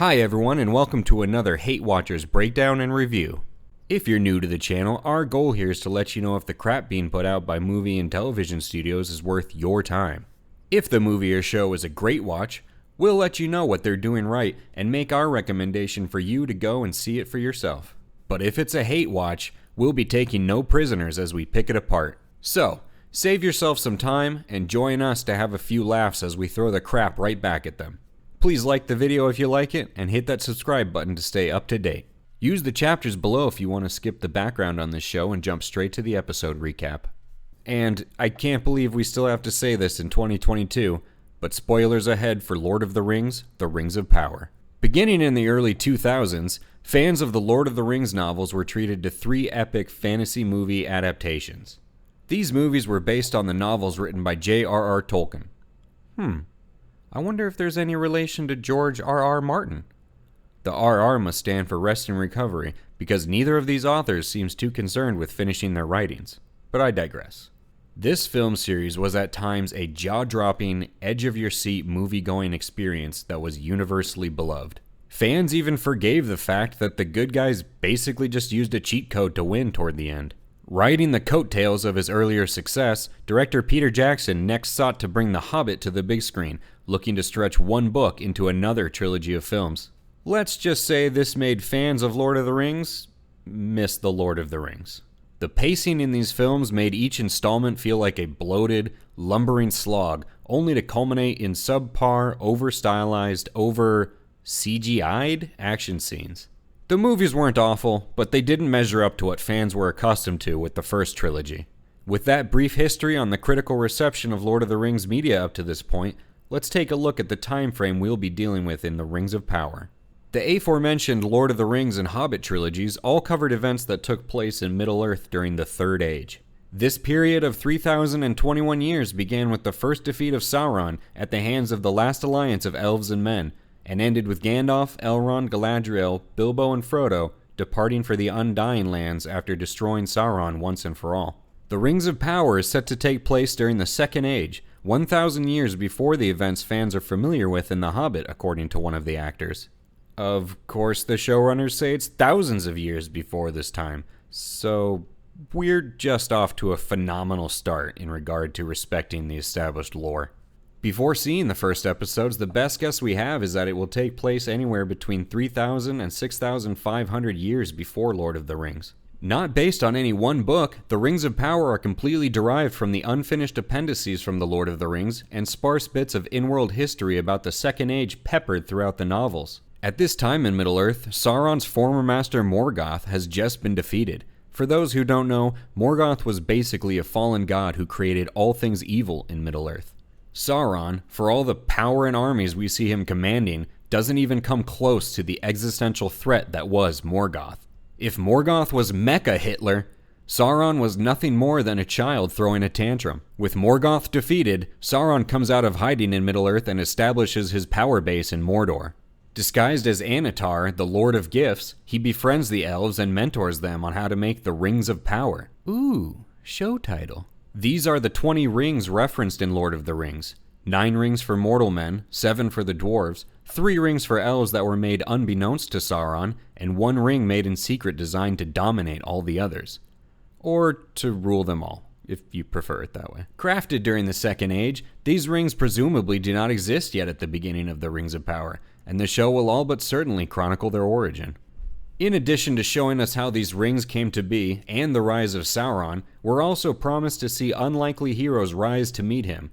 Hi everyone, and welcome to another HateWatchers breakdown and review. If you're new to the channel, our goal here is to let you know if the crap being put out by movie and television studios is worth your time. If the movie or show is a great watch, we'll let you know what they're doing right and make our recommendation for you to go and see it for yourself. But if it's a hate watch, we'll be taking no prisoners as we pick it apart. So, save yourself some time and join us to have a few laughs as we throw the crap right back at them. Please like the video if you like it, and hit that subscribe button to stay up to date. Use the chapters below if you want to skip the background on this show and jump straight to the episode recap. And I can't believe we still have to say this in 2022, but spoilers ahead for Lord of the Rings: The Rings of Power. Beginning in the early 2000s, fans of the Lord of the Rings novels were treated to 3 epic fantasy movie adaptations. These movies were based on the novels written by J.R.R. Tolkien. I wonder if there's any relation to George R.R. Martin. The R.R. must stand for rest and recovery, because neither of these authors seems too concerned with finishing their writings. But I digress. This film series was at times a jaw-dropping, edge-of-your-seat movie-going experience that was universally beloved. Fans even forgave the fact that the good guys basically just used a cheat code to win toward the end. Riding the coattails of his earlier success, director Peter Jackson next sought to bring The Hobbit to the big screen, looking to stretch one book into another trilogy of films. Let's just say this made fans of Lord of the Rings miss the Lord of the Rings. The pacing in these films made each installment feel like a bloated, lumbering slog, only to culminate in subpar, over-stylized, over-CGI'd action scenes. The movies weren't awful, but they didn't measure up to what fans were accustomed to with the first trilogy. With that brief history on the critical reception of Lord of the Rings media up to this point, let's take a look at the time frame we'll be dealing with in The Rings of Power. The aforementioned Lord of the Rings and Hobbit trilogies all covered events that took place in Middle-earth during the Third Age. This period of 3,021 years began with the first defeat of Sauron at the hands of the last alliance of elves and men, and ended with Gandalf, Elrond, Galadriel, Bilbo, and Frodo departing for the Undying Lands after destroying Sauron once and for all. The Rings of Power is set to take place during the Second Age, 1,000 years before the events fans are familiar with in The Hobbit, according to one of the actors. Of course, the showrunners say it's thousands of years before this time, so we're just off to a phenomenal start in regard to respecting the established lore. Before seeing the first episodes, the best guess we have is that it will take place anywhere between 3,000 and 6,500 years before Lord of the Rings. Not based on any one book, the Rings of Power are completely derived from the unfinished appendices from the Lord of the Rings and sparse bits of in-world history about the Second Age peppered throughout the novels. At this time in Middle-earth, Sauron's former master Morgoth has just been defeated. For those who don't know, Morgoth was basically a fallen god who created all things evil in Middle-earth. Sauron, for all the power and armies we see him commanding, doesn't even come close to the existential threat that was Morgoth. If Morgoth was Mecha Hitler, Sauron was nothing more than a child throwing a tantrum. With Morgoth defeated, Sauron comes out of hiding in Middle-earth and establishes his power base in Mordor. Disguised as Anatar, the Lord of Gifts, he befriends the elves and mentors them on how to make the Rings of Power. Ooh, show title. These are the 20 rings referenced in Lord of the Rings. 9 rings for mortal men, 7 for the dwarves, 3 rings for elves that were made unbeknownst to Sauron, and 1 ring made in secret designed to dominate all the others. Or to rule them all, if you prefer it that way. Crafted during the Second Age, these rings presumably do not exist yet at the beginning of the Rings of Power, and the show will all but certainly chronicle their origin. In addition to showing us how these rings came to be and the rise of Sauron, we're also promised to see unlikely heroes rise to meet him.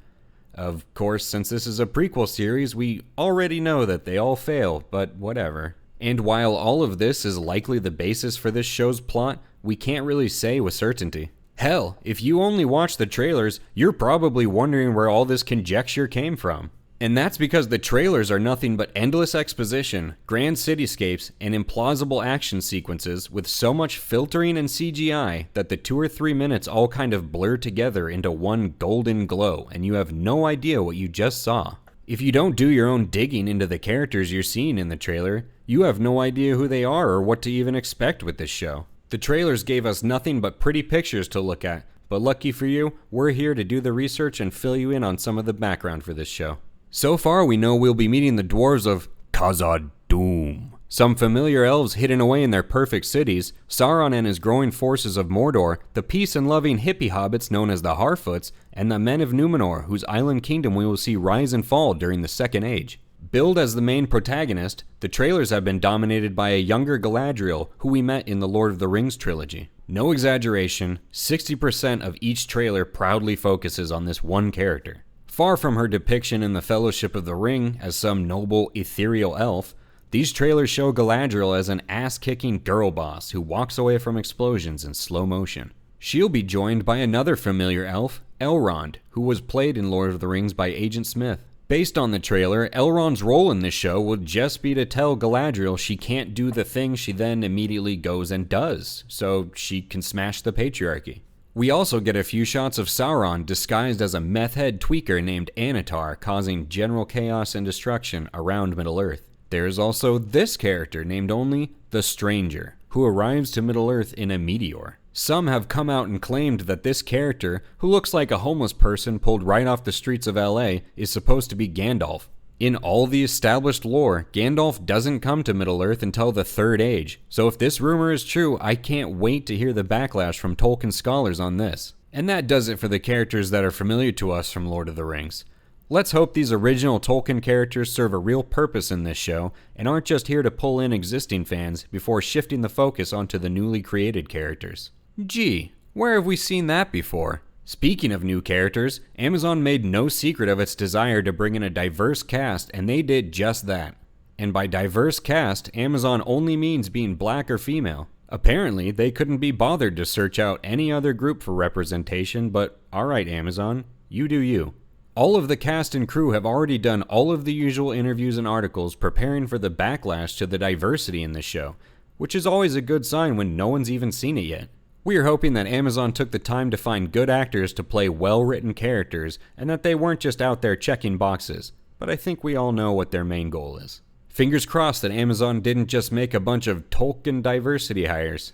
Of course, since this is a prequel series, we already know that they all fail, but whatever. And while all of this is likely the basis for this show's plot, we can't really say with certainty. Hell, if you only watch the trailers, you're probably wondering where all this conjecture came from. And that's because the trailers are nothing but endless exposition, grand cityscapes, and implausible action sequences with so much filtering and CGI that the 2 or 3 minutes all kind of blur together into one golden glow, and you have no idea what you just saw. If you don't do your own digging into the characters you're seeing in the trailer, you have no idea who they are or what to even expect with this show. The trailers gave us nothing but pretty pictures to look at, but lucky for you, we're here to do the research and fill you in on some of the background for this show. So far, we know we'll be meeting the dwarves of Khazad-dûm. Some familiar elves hidden away in their perfect cities, Sauron and his growing forces of Mordor, the peace and loving hippie hobbits known as the Harfoots, and the men of Numenor, whose island kingdom we will see rise and fall during the Second Age. Billed as the main protagonist, the trailers have been dominated by a younger Galadriel who we met in the Lord of the Rings trilogy. No exaggeration, 60% of each trailer proudly focuses on this one character. Far from her depiction in the Fellowship of the Ring as some noble, ethereal elf, these trailers show Galadriel as an ass-kicking girl boss who walks away from explosions in slow motion. She'll be joined by another familiar elf, Elrond, who was played in Lord of the Rings by Agent Smith. Based on the trailer, Elrond's role in this show will just be to tell Galadriel she can't do the thing she then immediately goes and does, so she can smash the patriarchy. We also get a few shots of Sauron disguised as a meth-head tweaker named Anatar, causing general chaos and destruction around Middle-earth. There's also this character named only the Stranger, who arrives to Middle-earth in a meteor. Some have come out and claimed that this character, who looks like a homeless person pulled right off the streets of LA, is supposed to be Gandalf. In all the established lore, Gandalf doesn't come to Middle-earth until the Third Age, so if this rumor is true, I can't wait to hear the backlash from Tolkien scholars on this. And that does it for the characters that are familiar to us from Lord of the Rings. Let's hope these original Tolkien characters serve a real purpose in this show, and aren't just here to pull in existing fans before shifting the focus onto the newly created characters. Gee, where have we seen that before? Speaking of new characters, Amazon made no secret of its desire to bring in a diverse cast, and they did just that. And by diverse cast, Amazon only means being black or female. Apparently, they couldn't be bothered to search out any other group for representation, but alright Amazon, you do you. All of the cast and crew have already done all of the usual interviews and articles preparing for the backlash to the diversity in this show, which is always a good sign when no one's even seen it yet. We are hoping that Amazon took the time to find good actors to play well-written characters, and that they weren't just out there checking boxes, but I think we all know what their main goal is. Fingers crossed that Amazon didn't just make a bunch of Tolkien diversity hires.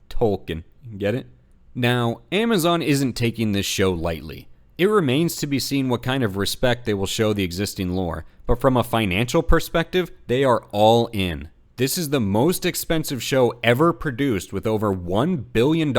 Tolkien, get it? Now, Amazon isn't taking this show lightly. It remains to be seen what kind of respect they will show the existing lore, but from a financial perspective, they are all in. This is the most expensive show ever produced, with over $1 billion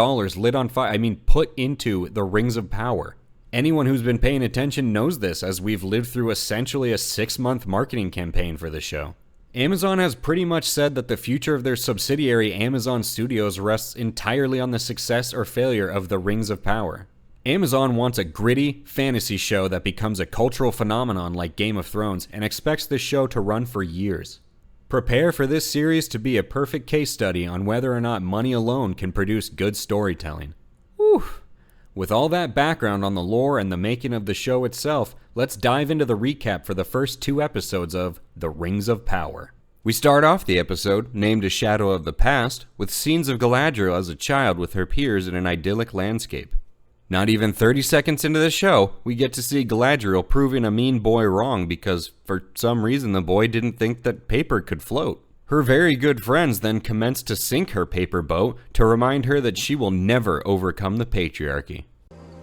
put into the Rings of Power. Anyone who's been paying attention knows this, as we've lived through essentially a 6-month marketing campaign for the show. Amazon has pretty much said that the future of their subsidiary Amazon Studios rests entirely on the success or failure of the Rings of Power. Amazon wants a gritty fantasy show that becomes a cultural phenomenon like Game of Thrones, and expects this show to run for years. Prepare for this series to be a perfect case study on whether or not money alone can produce good storytelling. Whew. With all that background on the lore and the making of the show itself, let's dive into the recap for the first 2 episodes of The Rings of Power. We start off the episode, named A Shadow of the Past, with scenes of Galadriel as a child with her peers in an idyllic landscape. Not even 30 seconds into the show, we get to see Galadriel proving a mean boy wrong because, for some reason, the boy didn't think that paper could float. Her very good friends then commence to sink her paper boat to remind her that she will never overcome the patriarchy.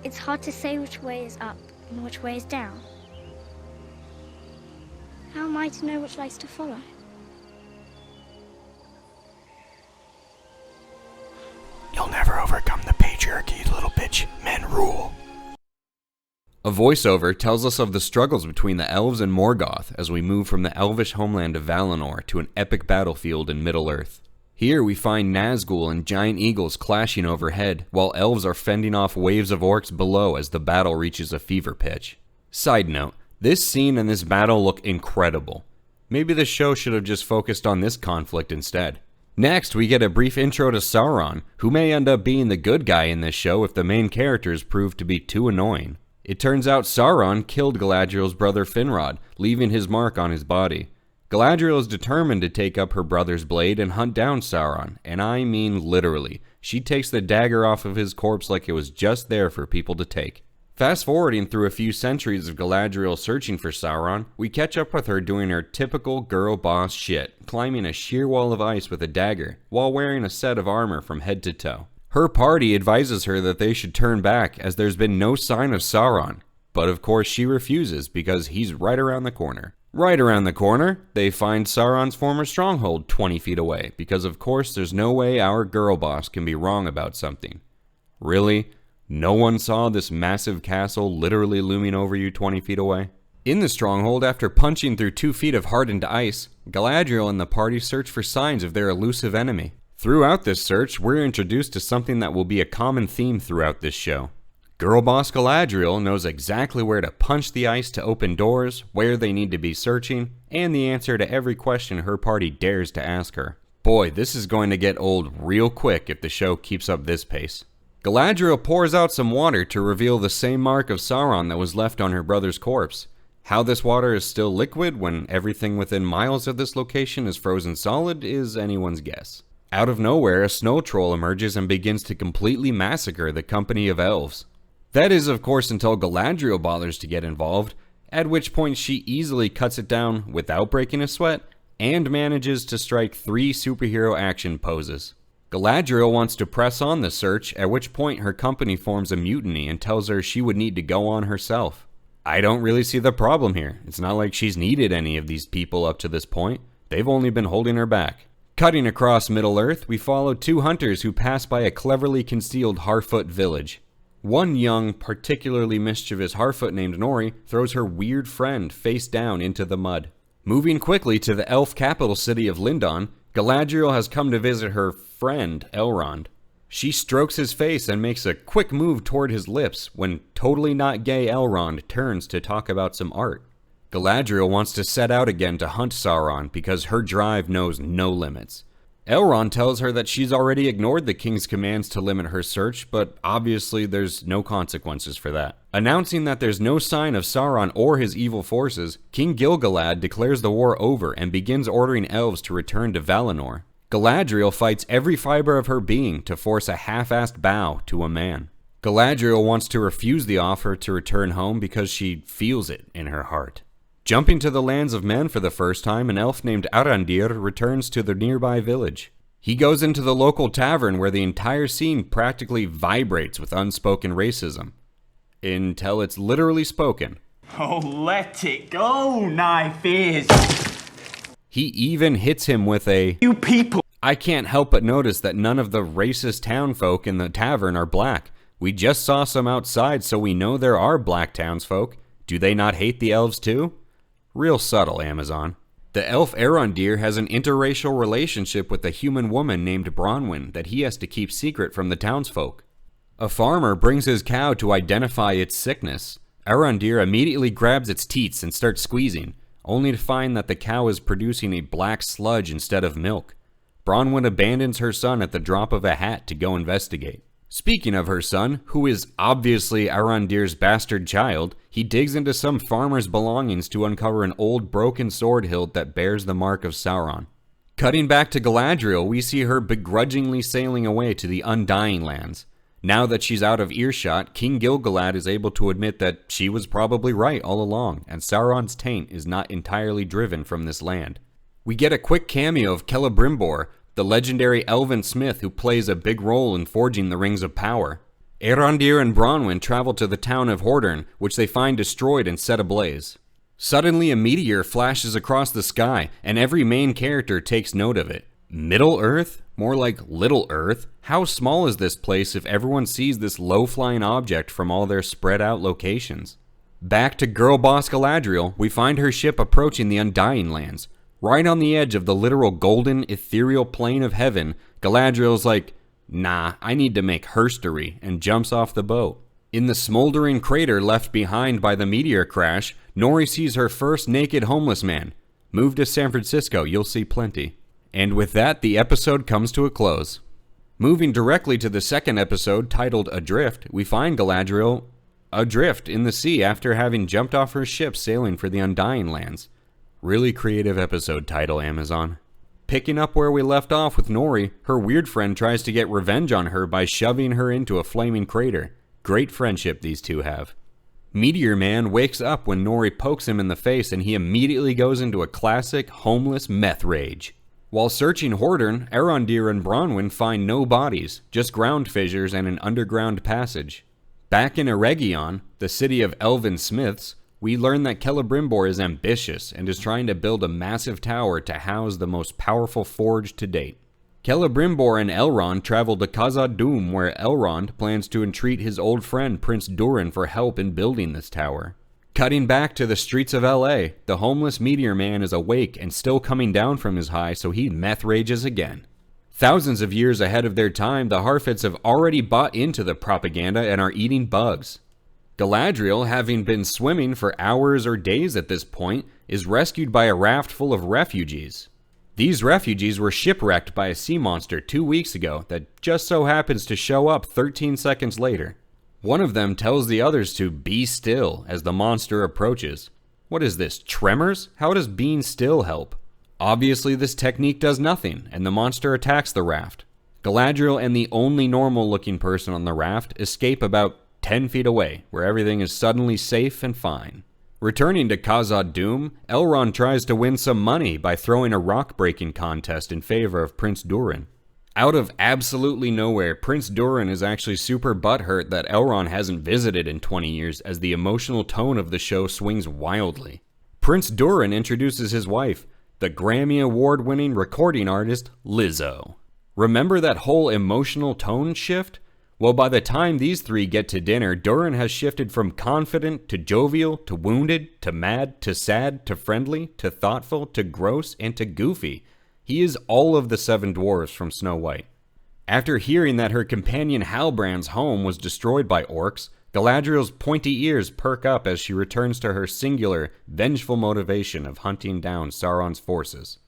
It's hard to say which way is up and which way is down. How am I to know which lights to follow? You'll never overcome the patriarchy, little bitch. Men rule. A voiceover tells us of the struggles between the elves and Morgoth as we move from the elvish homeland of Valinor to an epic battlefield in Middle-earth. Here we find Nazgul and giant eagles clashing overhead, while elves are fending off waves of orcs below as the battle reaches a fever pitch. Side note, this scene and this battle look incredible. Maybe the show should have just focused on this conflict instead. Next, we get a brief intro to Sauron, who may end up being the good guy in this show if the main characters prove to be too annoying. It turns out Sauron killed Galadriel's brother Finrod, leaving his mark on his body. Galadriel is determined to take up her brother's blade and hunt down Sauron, and I mean literally. She takes the dagger off of his corpse like it was just there for people to take. Fast forwarding through a few centuries of Galadriel searching for Sauron, we catch up with her doing her typical girl boss shit, climbing a sheer wall of ice with a dagger, while wearing a set of armor from head to toe. Her party advises her that they should turn back as there's been no sign of Sauron, but of course she refuses because he's right around the corner. Right around the corner, they find Sauron's former stronghold 20 feet away, because of course there's no way our girl boss can be wrong about something. Really? No one saw this massive castle literally looming over you 20 feet away? In the stronghold, after punching through 2 feet of hardened ice, Galadriel and the party search for signs of their elusive enemy. Throughout this search, we're introduced to something that will be a common theme throughout this show. Girl boss Galadriel knows exactly where to punch the ice to open doors, where they need to be searching, and the answer to every question her party dares to ask her. Boy, this is going to get old real quick if the show keeps up this pace. Galadriel pours out some water to reveal the same mark of Sauron that was left on her brother's corpse. How this water is still liquid when everything within miles of this location is frozen solid is anyone's guess. Out of nowhere, a snow troll emerges and begins to completely massacre the company of elves. That is, of course, until Galadriel bothers to get involved, at which point she easily cuts it down without breaking a sweat, and manages to strike 3 superhero action poses. Galadriel wants to press on the search, at which point her company forms a mutiny and tells her she would need to go on herself. I don't really see the problem here. It's not like she's needed any of these people up to this point. They've only been holding her back. Cutting across Middle-earth, we follow 2 hunters who pass by a cleverly concealed Harfoot village. One young, particularly mischievous Harfoot named Nori throws her weird friend face down into the mud. Moving quickly to the elf capital city of Lindon, Galadriel has come to visit her friend, Elrond. She strokes his face and makes a quick move toward his lips when totally not gay Elrond turns to talk about some art. Galadriel wants to set out again to hunt Sauron because her drive knows no limits. Elrond tells her that she's already ignored the king's commands to limit her search, but obviously there's no consequences for that. Announcing that there's no sign of Sauron or his evil forces, King Gil-galad declares the war over and begins ordering elves to return to Valinor. Galadriel fights every fiber of her being to force a half-assed bow to a man. Galadriel wants to refuse the offer to return home because she feels it in her heart. Jumping to the lands of men for the first time, an elf named Arandir returns to the nearby village. He goes into the local tavern where the entire scene practically vibrates with unspoken racism. Until it's literally spoken. Oh, let it go, knife is. He even hits him with a, You people. I can't help but notice that none of the racist townfolk in the tavern are black. We just saw some outside, so we know there are black townsfolk. Do they not hate the elves too? Real subtle, Amazon. The elf Arondir has an interracial relationship with a human woman named Bronwyn that he has to keep secret from the townsfolk. A farmer brings his cow to identify its sickness. Arondir immediately grabs its teats and starts squeezing, only to find that the cow is producing a black sludge instead of milk. Bronwyn abandons her son at the drop of a hat to go investigate. Speaking of her son, who is obviously Arondir's bastard child, he digs into some farmer's belongings to uncover an old broken sword hilt that bears the mark of Sauron. Cutting back to Galadriel, we see her begrudgingly sailing away to the Undying Lands. Now that she's out of earshot, King Gil-galad is able to admit that she was probably right all along, and Sauron's taint is not entirely driven from this land. We get a quick cameo of Celebrimbor, the legendary elven smith who plays a big role in forging the Rings of Power. Arondir and Bronwyn travel to the town of Hordern, which they find destroyed and set ablaze. Suddenly a meteor flashes across the sky, and every main character takes note of it. Middle-earth? More like Little Earth? How small is this place if everyone sees this low-flying object from all their spread-out locations? Back to girl boss Galadriel, we find her ship approaching the Undying Lands. Right on the edge of the literal golden, ethereal plane of heaven, Galadriel's like, nah, I need to make herstory, and jumps off the boat. In the smoldering crater left behind by the meteor crash, Nori sees her first naked homeless man. Move to San Francisco, you'll see plenty. And with that, the episode comes to a close. Moving directly to the second episode, titled Adrift, we find Galadriel adrift in the sea after having jumped off her ship sailing for the Undying Lands. Really creative episode title, Amazon. Picking up where we left off with Nori, her weird friend tries to get revenge on her by shoving her into a flaming crater. Great friendship these two have. Meteor Man wakes up when Nori pokes him in the face and he immediately goes into a classic homeless meth rage. While searching Hordern, Arondir and Bronwyn find no bodies, just ground fissures and an underground passage. Back in Eregion, the city of elven smiths, we learn that Celebrimbor is ambitious and is trying to build a massive tower to house the most powerful forge to date. Celebrimbor and Elrond travel to Khazad-dûm, where Elrond plans to entreat his old friend Prince Durin for help in building this tower. Cutting back to the streets of LA, the homeless meteor man is awake and still coming down from his high, so he meth rages again. Thousands of years ahead of their time, the Harfoots have already bought into the propaganda and are eating bugs. Galadriel, having been swimming for hours or days at this point, is rescued by a raft full of refugees. These refugees were shipwrecked by a sea monster 2 weeks ago that just so happens to show up 13 seconds later. One of them tells the others to be still as the monster approaches. What is this, Tremors? How does being still help? Obviously this technique does nothing, and the monster attacks the raft. Galadriel and the only normal-looking person on the raft escape about 10 feet away, where everything is suddenly safe and fine. Returning to Khazad-dûm, Elrond tries to win some money by throwing a rock-breaking contest in favor of Prince Durin. Out of absolutely nowhere, Prince Durin is actually super butthurt that Elrond hasn't visited in 20 years as the emotional tone of the show swings wildly. Prince Durin introduces his wife, the Grammy Award-winning recording artist Lizzo. Remember that whole emotional tone shift? Well, by the time these three get to dinner, Durin has shifted from confident to jovial to wounded to mad to sad to friendly to thoughtful to gross and to goofy. He is all of the 7 dwarves from Snow White. After hearing that her companion Halbrand's home was destroyed by orcs, Galadriel's pointy ears perk up as she returns to her singular, vengeful motivation of hunting down Sauron's forces.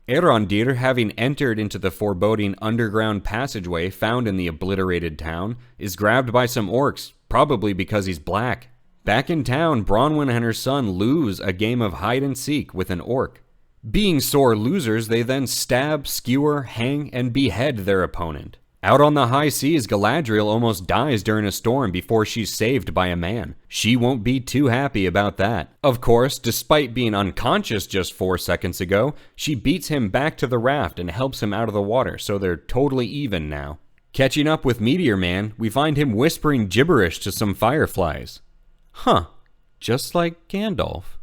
Erondir, having entered into the foreboding underground passageway found in the obliterated town, is grabbed by some orcs, probably because he's black. Back in town, Bronwyn and her son lose a game of hide-and-seek with an orc. Being sore losers, they then stab, skewer, hang, and behead their opponent. Out on the high seas, Galadriel almost dies during a storm before she's saved by a man. She won't be too happy about that. Of course, despite being unconscious just 4 seconds ago, she beats him back to the raft and helps him out of the water, so they're totally even now. Catching up with Meteor Man, we find him whispering gibberish to some fireflies. Huh, just like Gandalf.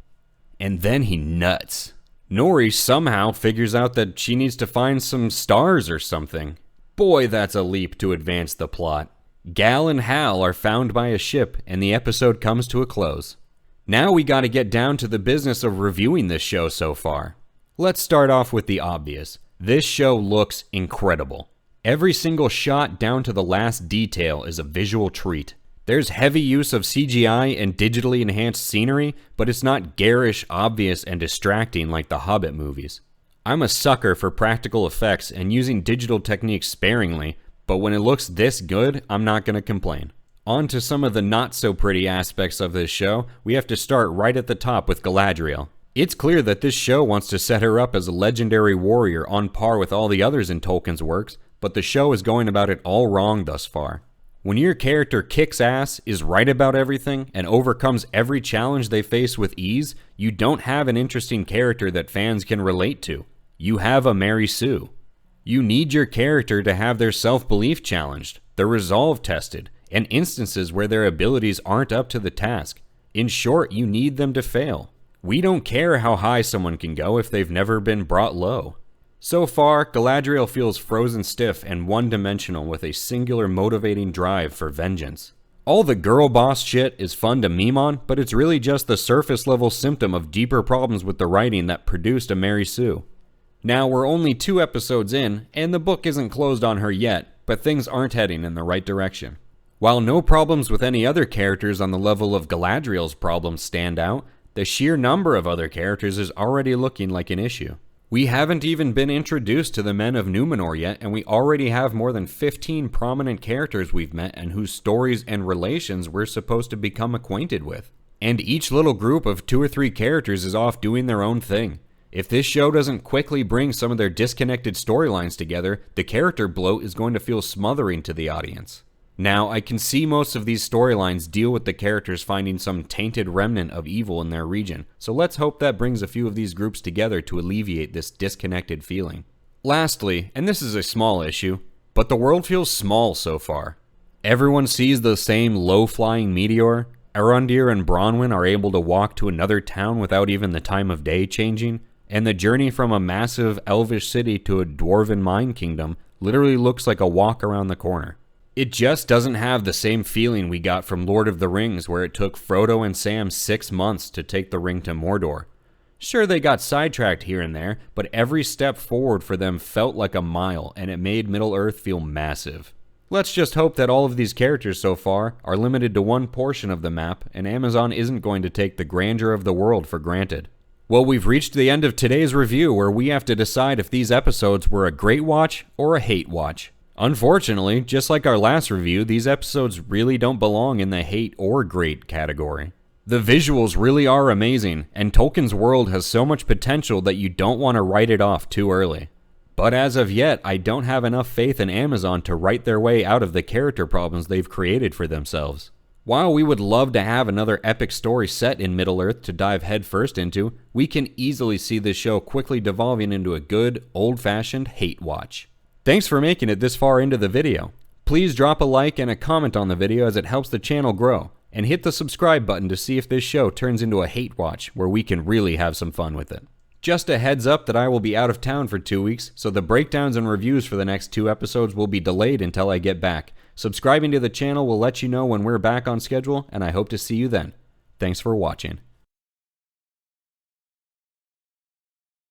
And then he nuts. Nori somehow figures out that she needs to find some stars or something. Boy, that's a leap to advance the plot. Gal and Hal are found by a ship, and the episode comes to a close. Now we gotta get down to the business of reviewing this show so far. Let's start off with the obvious. This show looks incredible. Every single shot down to the last detail is a visual treat. There's heavy use of CGI and digitally enhanced scenery, but it's not garish, obvious, and distracting like the Hobbit movies. I'm a sucker for practical effects and using digital techniques sparingly, but when it looks this good, I'm not going to complain. On to some of the not-so-pretty aspects of this show, we have to start right at the top with Galadriel. It's clear that this show wants to set her up as a legendary warrior on par with all the others in Tolkien's works, but the show is going about it all wrong thus far. When your character kicks ass, is right about everything, and overcomes every challenge they face with ease, you don't have an interesting character that fans can relate to. You have a Mary Sue. You need your character to have their self-belief challenged, their resolve tested, and instances where their abilities aren't up to the task. In short, you need them to fail. We don't care how high someone can go if they've never been brought low. So far, Galadriel feels frozen stiff and one-dimensional with a singular motivating drive for vengeance. All the girl boss shit is fun to meme on, but it's really just the surface-level symptom of deeper problems with the writing that produced a Mary Sue. Now, we're only 2 episodes in, and the book isn't closed on her yet, but things aren't heading in the right direction. While no problems with any other characters on the level of Galadriel's problems stand out, the sheer number of other characters is already looking like an issue. We haven't even been introduced to the men of Numenor yet, and we already have more than 15 prominent characters we've met and whose stories and relations we're supposed to become acquainted with. And each little group of 2 or 3 characters is off doing their own thing. If this show doesn't quickly bring some of their disconnected storylines together, the character bloat is going to feel smothering to the audience. Now, I can see most of these storylines deal with the characters finding some tainted remnant of evil in their region, so let's hope that brings a few of these groups together to alleviate this disconnected feeling. Lastly, and this is a small issue, but the world feels small so far. Everyone sees the same low-flying meteor. Arondir and Bronwyn are able to walk to another town without even the time of day changing, and the journey from a massive elvish city to a dwarven mine kingdom literally looks like a walk around the corner. It just doesn't have the same feeling we got from Lord of the Rings, where it took Frodo and Sam 6 months to take the ring to Mordor. Sure, they got sidetracked here and there, but every step forward for them felt like a mile, and it made Middle-earth feel massive. Let's just hope that all of these characters so far are limited to one portion of the map, and Amazon isn't going to take the grandeur of the world for granted. Well, we've reached the end of today's review, where we have to decide if these episodes were a great watch or a hate watch. Unfortunately, just like our last review, these episodes really don't belong in the hate or great category. The visuals really are amazing, and Tolkien's world has so much potential that you don't want to write it off too early. But as of yet, I don't have enough faith in Amazon to write their way out of the character problems they've created for themselves. While we would love to have another epic story set in Middle-earth to dive headfirst into, we can easily see this show quickly devolving into a good, old-fashioned hate watch. Thanks for making it this far into the video. Please drop a like and a comment on the video as it helps the channel grow, and hit the subscribe button to see if this show turns into a hate watch where we can really have some fun with it. Just a heads up that I will be out of town for 2 weeks, so the breakdowns and reviews for the next 2 episodes will be delayed until I get back. Subscribing to the channel will let you know when we're back on schedule, and I hope to see you then. Thanks for watching.